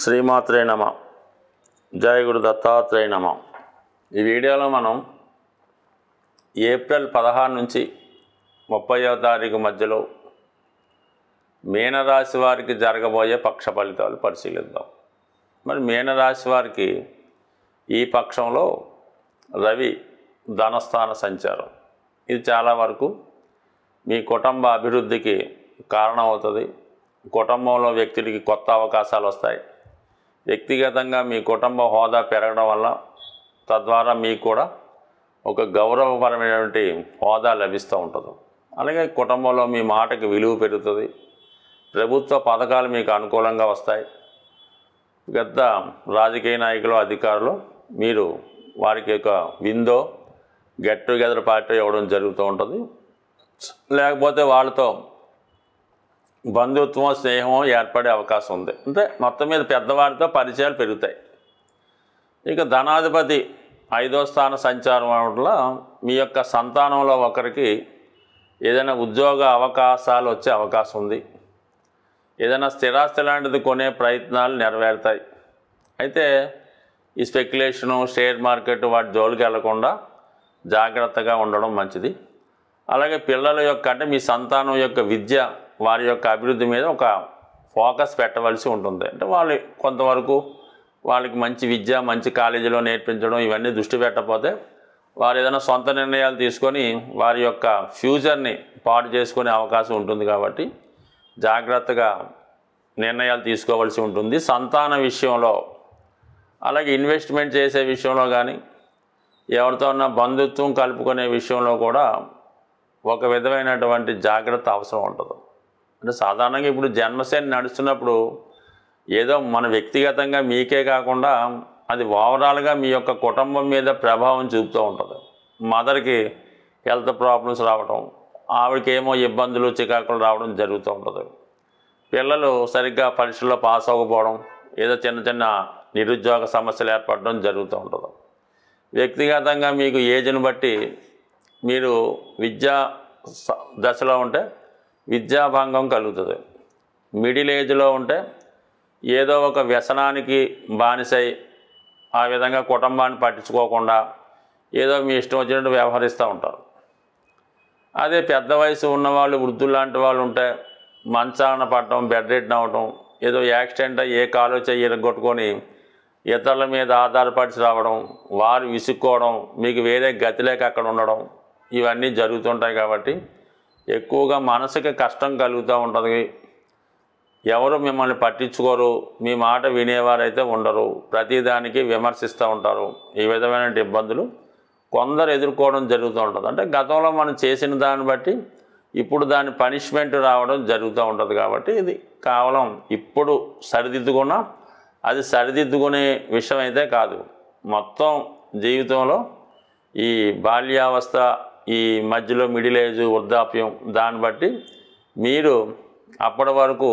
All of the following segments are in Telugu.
శ్రీమాత్రే నమ. జయ గురు దత్తాత్రేయ నమ. ఈ వీడియోలో మనం ఏప్రిల్ 16 నుంచి 30వ తారీఖు మధ్యలో మీనరాశి వారికి జరగబోయే పక్ష ఫలితాలు పరిశీలిద్దాం. మరి మీనరాశి వారికి ఈ పక్షంలో రవి ధనస్థాన సంచారం, ఇది చాలా వరకు మీ కుటుంబ అభివృద్ధికి కారణమవుతుంది. కుటుంబంలో వ్యక్తులకి కొత్త అవకాశాలు వస్తాయి. వ్యక్తిగతంగా మీ కుటుంబ హోదా పెరగడం వల్ల తద్వారా మీకు కూడా ఒక గౌరవపరమైనటువంటి హోదా లభిస్తూ ఉంటుంది. అలాగే కుటుంబంలో మీ మాటకి విలువ పెరుగుతుంది. ప్రభుత్వ పథకాలు మీకు అనుకూలంగా వస్తాయి. పెద్ద రాజకీయ నాయకులు, అధికారులు మీరు వారికి ఒక విందో గెట్ టుగెదర్ పార్టీ ఇవ్వడం జరుగుతూ ఉంటుంది. లేకపోతే వాళ్ళతో బంధుత్వం, స్నేహం ఏర్పడే అవకాశం ఉంది. అంటే మొత్తం మీద పెద్దవారితో పరిచయాలు పెరుగుతాయి. ఇక ధనాధిపతి 5వ స్థాన సంచారం వల్ల మీ యొక్క సంతానంలో ఒకరికి ఏదైనా ఉద్యోగ అవకాశాలు వచ్చే అవకాశం ఉంది. ఏదైనా స్థిరాస్తి లాంటిది కొనే ప్రయత్నాలు నెరవేరుతాయి. అయితే ఈ స్పెక్యులేషను, షేర్ మార్కెట్ వాటి జోలికి వెళ్లకుండా జాగ్రత్తగా ఉండడం మంచిది. అలాగే పిల్లల యొక్క అంటే మీ సంతానం యొక్క విద్య, వారి యొక్క అభివృద్ధి మీద ఒక ఫోకస్ పెట్టవలసి ఉంటుంది. అంటే వాళ్ళు కొంతవరకు వాళ్ళకి మంచి విద్య, మంచి కాలేజీలో నేర్పించడం ఇవన్నీ దృష్టి పెట్టకపోతే వారు ఏదైనా సొంత నిర్ణయాలు తీసుకొని వారి యొక్క ఫ్యూచర్ని పాడు చేసుకునే అవకాశం ఉంటుంది. కాబట్టి జాగ్రత్తగా నిర్ణయాలు తీసుకోవాల్సి ఉంటుంది సంతాన విషయంలో. అలాగే ఇన్వెస్ట్మెంట్ చేసే విషయంలో కానీ, ఎవరితో ఉన్న బంధుత్వం కలుపుకునే విషయంలో కూడా ఒక విధమైనటువంటి జాగ్రత్త అవసరం ఉంటుంది. అంటే సాధారణంగా ఇప్పుడు జన్మశని నడుస్తున్నప్పుడు ఏదో మన వ్యక్తిగతంగా మీకే కాకుండా అది ఓవరాల్గా మీ యొక్క కుటుంబం మీద ప్రభావం చూపుతూ ఉంటుంది. మదర్కి హెల్త్ ప్రాబ్లమ్స్ రావడం, ఆవిడకేమో ఇబ్బందులు, చికాకులు రావడం జరుగుతూ ఉంటుంది. పిల్లలు సరిగ్గా పరీక్షల్లో పాస్ అవ్వకపోవడం, ఏదో చిన్న చిన్న నిరుద్యోగ సమస్యలు ఏర్పడడం జరుగుతూ ఉంటుంది. వ్యక్తిగతంగా మీకు ఏజ్ని బట్టి మీరు విద్యా దశలో ఉంటే విద్యాభంగం కలుగుతుంది. మిడిల్ ఏజ్లో ఉంటే ఏదో ఒక వ్యసనానికి బానిసై ఆ విధంగా కుటుంబాన్ని పట్టించుకోకుండా ఏదో మీ ఇష్టం వచ్చినట్టు వ్యవహరిస్తూ ఉంటారు. అదే పెద్ద వయసు ఉన్నవాళ్ళు, వృద్ధులు లాంటి వాళ్ళు ఉంటే మంచాన పడటం, బెడ్ రెడ్ అవ్వటం, ఏదో యాక్సిడెంట్ అయ్యి ఏ కాలో చెయ్యి ఇరగొట్టుకొని ఇతరుల మీద ఆధారపడి రావడం, వారు విసుక్కోవడం, మీకు వేరే గతి లేక అక్కడ ఉండడం ఇవన్నీ జరుగుతుంటాయి. కాబట్టి ఎక్కువగా మనసుకి కష్టం కలుగుతూ ఉంటుంది. ఎవరు మిమ్మల్ని పట్టించుకోరు, మీ మాట వినేవారైతే ఉండరు, ప్రతిదానికి విమర్శిస్తూ ఉంటారు. ఈ విధమైన ఇబ్బందులు కొందరు ఎదుర్కోవడం జరుగుతూ ఉంటుంది. అంటే గతంలో మనం చేసిన దాన్ని బట్టి ఇప్పుడు దాని పనిష్మెంట్ రావడం జరుగుతూ ఉంటుంది. కాబట్టి ఇది కేవలం ఇప్పుడు సరిదిద్దుకున్నా అది సరిదిద్దుకునే విషయం అయితే కాదు. మొత్తం జీవితంలో ఈ బాల్యావస్థ, ఈ మధ్యలో మిడిల్ ఏజ్, వృద్ధాప్యం, దాన్ని బట్టి మీరు అప్పటి వరకు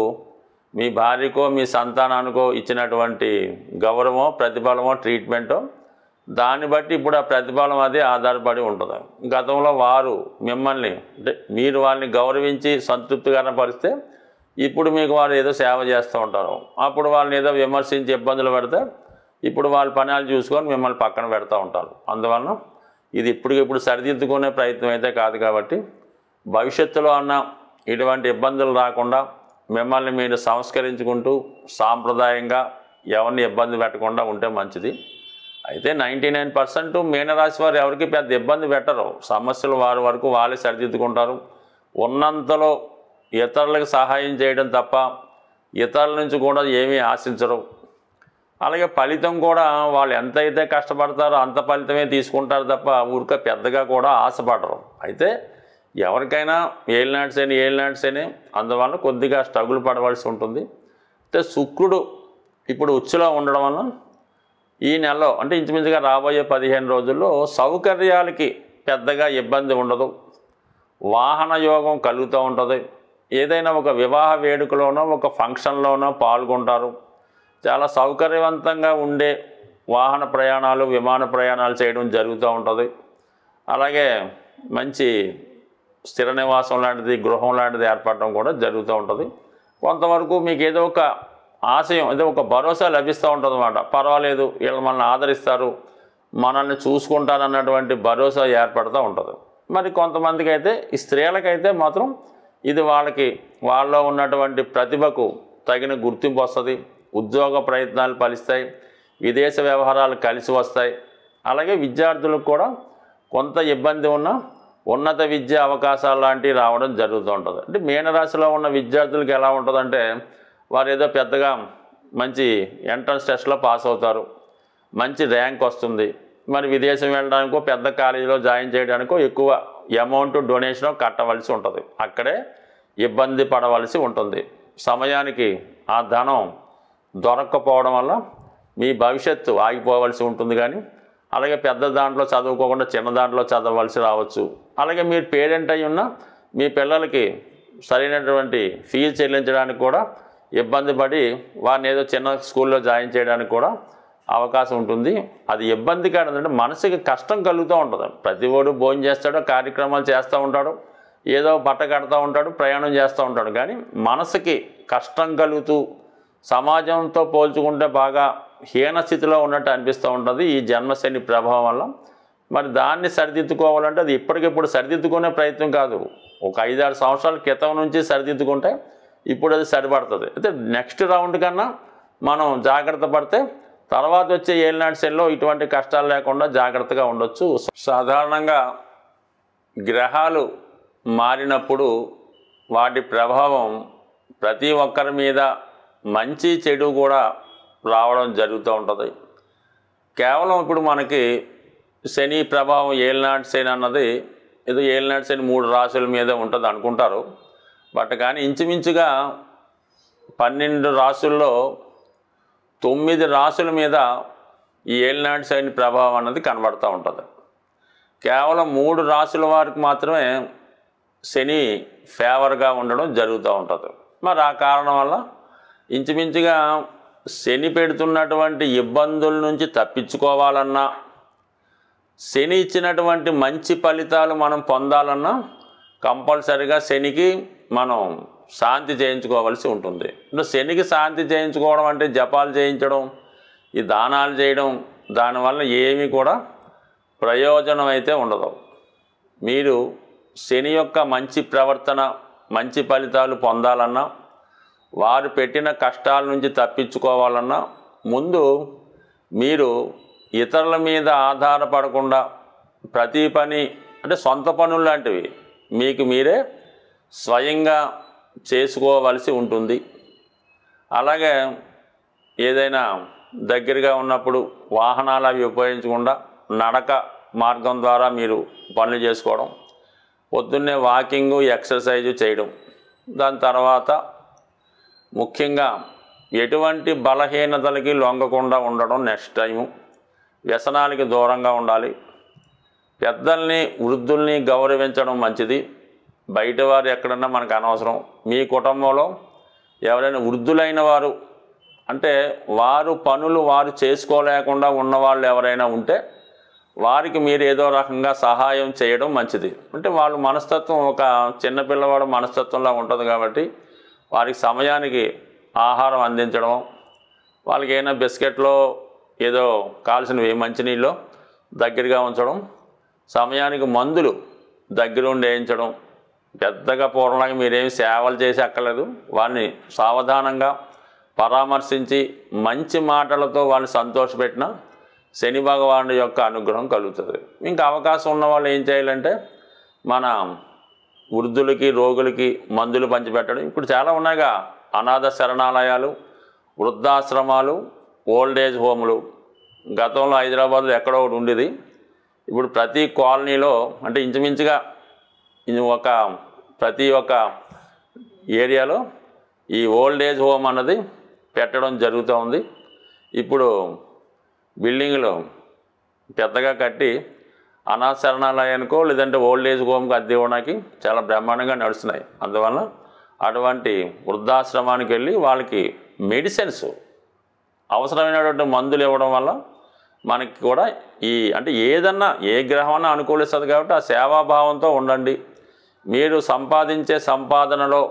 మీ భార్యకో మీ సంతానానికో ఇచ్చినటువంటి గౌరవమో, ప్రతిఫలమో, ట్రీట్మెంటో దాన్ని బట్టి ఇప్పుడు ఆ ప్రతిఫలం అది ఆధారపడి ఉంటుంది. గతంలో వారు మిమ్మల్ని అంటే మీరు వాళ్ళని గౌరవించి సంతృప్తికరణ పరిస్తే ఇప్పుడు మీకు వారు ఏదో సేవ చేస్తూ ఉంటారు. అప్పుడు వాళ్ళని ఏదో విమర్శించి ఇబ్బందులు పెడితే ఇప్పుడు వాళ్ళ పనులు చూసుకొని మిమ్మల్ని పక్కన పెడతా ఉంటారు. అందువలన ఇది ఇప్పటికిప్పుడు సరిదిద్దుకునే ప్రయత్నం అయితే కాదు. కాబట్టి భవిష్యత్తులో అన్న ఇటువంటి ఇబ్బందులు రాకుండా మిమ్మల్ని మీరు సంస్కరించుకుంటూ సాంప్రదాయంగా ఎవరిని ఇబ్బంది పెట్టకుండా ఉంటే మంచిది. అయితే 99% మీనరాశి వారు ఎవరికి పెద్ద ఇబ్బంది పెట్టరు. సమస్యలు వారి వరకు వాళ్ళే సరిదిద్దుకుంటారు. ఉన్నంతలో ఇతరులకు సహాయం చేయడం తప్ప ఇతరుల నుంచి కూడా ఏమీ ఆశించరు. అలాగే ఫలితం కూడా వాళ్ళు ఎంతైతే కష్టపడతారో అంత ఫలితమే తీసుకుంటారు తప్ప ఊరిక పెద్దగా కూడా ఆశపడరు. అయితే ఎవరికైనా ఏలినాటి శని అందువల్ల కొద్దిగా స్ట్రగుల్ పడవలసి ఉంటుంది. అయితే శుక్రుడు ఇప్పుడు ఉచ్చులో ఉండడం వల్ల ఈ నెలలో అంటే ఇంచుమించుగా రాబోయే 15 రోజుల్లో సౌకర్యాలకి పెద్దగా ఇబ్బంది ఉండదు. వాహన యోగం కలుగుతూ ఉంటుంది. ఏదైనా ఒక వివాహ వేడుకలోనో ఒక ఫంక్షన్లోనో పాల్గొంటారు. చాలా సౌకర్యవంతంగా ఉండే వాహన ప్రయాణాలు, విమాన ప్రయాణాలు చేయడం జరుగుతూ ఉంటుంది. అలాగే మంచి స్థిర నివాసం లాంటిది, గృహం లాంటిది ఏర్పడడం కూడా జరుగుతూ ఉంటుంది. కొంతవరకు మీకు ఏదో ఒక ఆశయం అంటే ఒక భరోసా లభిస్తూ ఉంటుంది అన్నమాట. పర్వాలేదు, వీళ్ళు మనల్ని ఆదరిస్తారు, మనల్ని చూసుకుంటారన్నటువంటి భరోసా ఏర్పడుతూ ఉంటుంది. మరి కొంతమందికి అయితే, ఈ స్త్రీలకైతే మాత్రం ఇది వాళ్ళలో ఉన్నటువంటి ప్రతిభకు తగిన గుర్తింపు వస్తుంది, ఉద్యోగ ప్రయత్నాలు ఫలిస్తాయి, విదేశ వ్యవహారాలు కలిసి వస్తాయి. అలాగే విద్యార్థులకు కూడా కొంత ఇబ్బంది ఉన్న ఉన్నత విద్యా అవకాశాలు లాంటివి రావడం జరుగుతూ ఉంటుంది. అంటే మీనరాశిలో ఉన్న విద్యార్థులకు ఎలా ఉంటుందంటే, వారు ఏదో పెద్దగా మంచి ఎంట్రన్స్ టెస్ట్లో పాస్ అవుతారు, మంచి ర్యాంక్ వస్తుంది, మరి విదేశం వెళ్ళడానికో పెద్ద కాలేజీలో జాయిన్ చేయడానికో ఎక్కువ అమౌంట్ డొనేషన్ కట్టవలసి ఉంటుంది, అక్కడే ఇబ్బంది పడవలసి ఉంటుంది. సమయానికి ఆ ధనం దొరక్కపోవడం వల్ల మీ భవిష్యత్తు ఆగిపోవలసి ఉంటుంది. కానీ అలాగే పెద్ద దాంట్లో చదువుకోకుండా చిన్న దాంట్లో చదవలసి రావచ్చు. అలాగే మీరు పేరెంట్ అయి ఉన్న మీ పిల్లలకి సరైనటువంటి ఫీజు చెల్లించడానికి కూడా ఇబ్బంది పడి వారిని ఏదో చిన్న స్కూల్లో జాయిన్ చేయడానికి కూడా అవకాశం ఉంటుంది. అది ఇబ్బంది కాదంటే మనసుకి కష్టం కలుగుతూ ఉంటుంది. ప్రతి వాడు భోజనం చేస్తాడు, కార్యక్రమాలు చేస్తూ ఉంటాడు, ఏదో బట్ట కడుతూ ఉంటాడు, ప్రయాణం చేస్తూ ఉంటాడు. కానీ మనసుకి కష్టం కలుగుతూ సమాజంతో పోల్చుకుంటే బాగా హీన స్థితిలో ఉన్నట్టు అనిపిస్తూ ఉంటుంది ఈ జన్మశని ప్రభావం వల్ల. మరి దాన్ని సరిదిద్దుకోవాలంటే అది ఇప్పటికిప్పుడు సరిదిద్దుకునే ప్రయత్నం కాదు, ఒక 5-6 సంవత్సరాల క్రితం నుంచి సరిదిద్దుకుంటే ఇప్పుడు అది సరిపడుతుంది. అయితే నెక్స్ట్ రౌండ్ కన్నా మనం జాగ్రత్త పడితే తర్వాత వచ్చే ఏలినాటి శనిలో ఇటువంటి కష్టాలు లేకుండా జాగ్రత్తగా ఉండొచ్చు. సాధారణంగా గ్రహాలు మారినప్పుడు వాటి ప్రభావం ప్రతి ఒక్కరి మీద మంచి చెడు కూడా రావడం జరుగుతూ ఉంటుంది. కేవలం ఇప్పుడు మనకి శని ప్రభావం ఏలినాటి శని అన్నది ఏదో ఏలినాటి శని 3 రాశుల మీద ఉంటుంది అనుకుంటారు. బట్ కానీ ఇంచుమించుగా 12 రాశుల్లో 9 రాశుల మీద ఈ ఏలినాటి శని ప్రభావం అన్నది కనబడుతూ ఉంటుంది. కేవలం 3 రాశుల వారికి మాత్రమే శని ఫేవర్గా ఉండడం జరుగుతూ ఉంటుంది. మరి ఆ కారణం వల్ల ఇంచుమించుగా శని పెడుతున్నటువంటి ఇబ్బందుల నుంచి తప్పించుకోవాలన్నా, శని ఇచ్చినటువంటి మంచి ఫలితాలు మనం పొందాలన్నా కంపల్సరిగా శనికి మనం శాంతి చేయించుకోవాల్సి ఉంటుంది. అంటే శనికి శాంతి చేయించుకోవడం అంటే జపాలు చేయించడం, ఈ దానాలు చేయడం, దానివల్ల ఏమీ కూడా ప్రయోజనం అయితే ఉండదు. మీరు శని యొక్క మంచి ప్రవర్తన, మంచి ఫలితాలు పొందాలన్నా, వారు పెట్టిన కష్టాల నుంచి తప్పించుకోవాలన్నా ముందు మీరు ఇతరుల మీద ఆధారపడకుండా ప్రతి పని అంటే సొంత పనులు లాంటివి మీకు మీరే స్వయంగా చేసుకోవలసి ఉంటుంది. అలాగే ఏదైనా దగ్గరగా ఉన్నప్పుడు వాహనాలు అవి ఉపయోగించకుండా నడక మార్గం ద్వారా మీరు పనులు చేసుకోవడం, పొద్దున్నే వాకింగు ఎక్సర్సైజు చేయడం, దాని తర్వాత ముఖ్యంగా ఎటువంటి బలహీనతలకి లొంగకుండా ఉండడం, నెక్స్ట్ టైము వ్యసనాలకి దూరంగా ఉండాలి, పెద్దల్ని వృద్ధుల్ని గౌరవించడం మంచిది. బయట వారు ఎక్కడన్నా మనకు అనవసరం. మీ కుటుంబంలో ఎవరైనా వృద్ధులైన వారు అంటే వారు పనులు వారు చేసుకోలేకుండా ఉన్నవాళ్ళు ఎవరైనా ఉంటే వారికి మీరు ఏదో రకంగా సహాయం చేయడం మంచిది. అంటే వాళ్ళ మనస్తత్వం ఒక చిన్నపిల్లవాడు మనస్తత్వంలా ఉంటుంది కాబట్టి వారికి సమయానికి ఆహారం అందించడం, వాళ్ళకి ఏమైనా బిస్కెట్లో ఏదో కావాల్సినవి మంచినీళ్ళు దగ్గరగా ఉంచడం, సమయానికి మందులు దగ్గరుండి వేయించడం, పెద్దగా పూర్వంలాగా మీరేమి సేవలు చేసి అక్కర్లేదు. వారిని సావధానంగా పరామర్శించి మంచి మాటలతో వాళ్ళని సంతోషపెట్టిన శని భగవానుడి యొక్క అనుగ్రహం కలుగుతుంది. ఇంకా అవకాశం ఉన్న వాళ్ళు ఏం చేయాలంటే మన వృద్ధులకి రోగులకి మందులు పంచిపెట్టడం. ఇప్పుడు చాలా ఉన్నాయిగా అనాథ శరణాలయాలు, వృద్ధాశ్రమాలు, ఓల్డేజ్ హోములు. గతంలో హైదరాబాద్లో ఎక్కడో ఒకటి ఉండేది. ఇప్పుడు ప్రతి కాలనీలో అంటే ఇంచుమించుగా ప్రతి ఒక్క ఏరియాలో ఈ ఓల్డేజ్ హోమ్ అన్నది పెట్టడం జరుగుతూ ఉంది. ఇప్పుడు బిల్డింగ్లు పెద్దగా కట్టి అనాథ శరణాలయానికో లేదంటే ఓల్డేజ్ హోమ్కి అద్దె ఇవ్వడానికి చాలా బ్రహ్మాండంగా నడుస్తున్నాయి. అందువల్ల అటువంటి వృద్ధాశ్రమానికి వెళ్ళి వాళ్ళకి మెడిసిన్స్ అవసరమైనటువంటి మందులు ఇవ్వడం వల్ల మనకి కూడా అంటే ఏదన్నా ఏ గ్రహమన్నా అనుకూలిస్తుంది కాబట్టి ఆ సేవాభావంతో ఉండండి. మీరు సంపాదించే సంపాదనలో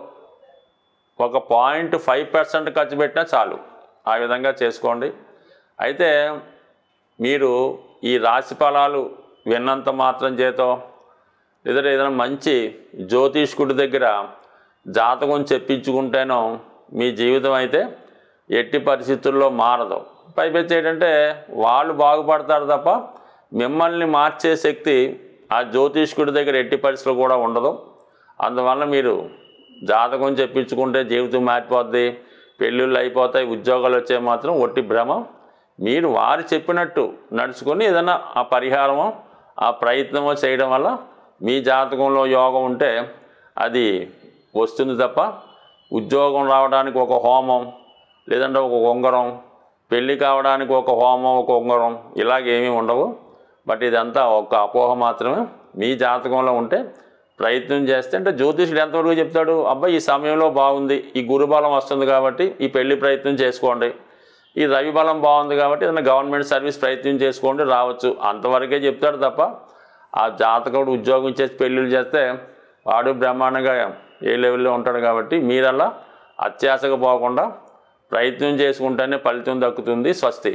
ఒక 0.5% ఖర్చు పెట్టినా చాలు. ఆ విధంగా చేసుకోండి. అయితే మీరు ఈ రాశి ఫలాలు విన్నంత మాత్రం చేతో లేదా ఏదైనా మంచి జ్యోతిష్కుడి దగ్గర జాతకం చెప్పించుకుంటేనో మీ జీవితం అయితే ఎట్టి పరిస్థితుల్లో మారదు. పైపెచ్చి ఏంటంటే వాళ్ళు బాగుపడతారు తప్ప మిమ్మల్ని మార్చే శక్తి ఆ జ్యోతిష్కుడి దగ్గర ఎట్టి పరిస్థితులు కూడా ఉండదు. అందువల్ల మీరు జాతకం చెప్పించుకుంటే జీవితం మారిపోద్ది, పెళ్ళిళ్ళు అయిపోతాయి, ఉద్యోగాలు వచ్చే మాత్రం ఒట్టి భ్రమ. మీరు వారు చెప్పినట్టు నడుచుకొని ఏదైనా ఆ పరిహారమో ఆ ప్రయత్నమో చేయడం వల్ల మీ జాతకంలో యోగం ఉంటే అది వస్తుంది తప్ప ఉద్యోగం రావడానికి ఒక హోమం లేదంటే ఒక ఉంగరం, పెళ్ళి కావడానికి ఒక హోమం ఒక ఉంగరం ఇలాగేమీ ఉండవు. బట్ ఇదంతా ఒక అపోహ మాత్రమే. మీ జాతకంలో ఉంటే ప్రయత్నం చేస్తే అంటే జ్యోతిష్యుడు ఎంతవరకు చెప్తాడు, అబ్బాయి ఈ సమయంలో బాగుంది, ఈ గురుబలం వస్తుంది కాబట్టి ఈ పెళ్లి ప్రయత్నం చేసుకోండి, ఈ రవి బలం బాగుంది కాబట్టి ఏదైనా గవర్నమెంట్ సర్వీస్ ప్రయత్నం చేసుకోండి రావచ్చు, అంతవరకే చెప్తాడు తప్ప ఆ జాతకుడు ఉద్యోగం చేసి పెళ్ళిళ్ళు చేస్తే వాడు బ్రహ్మాండంగా ఏ లెవెల్లో ఉంటాడు. కాబట్టి మీరలా అత్యాశగా పోకుండా ప్రయత్నం చేసుకుంటేనే ఫలితం దక్కుతుంది. స్వస్తి.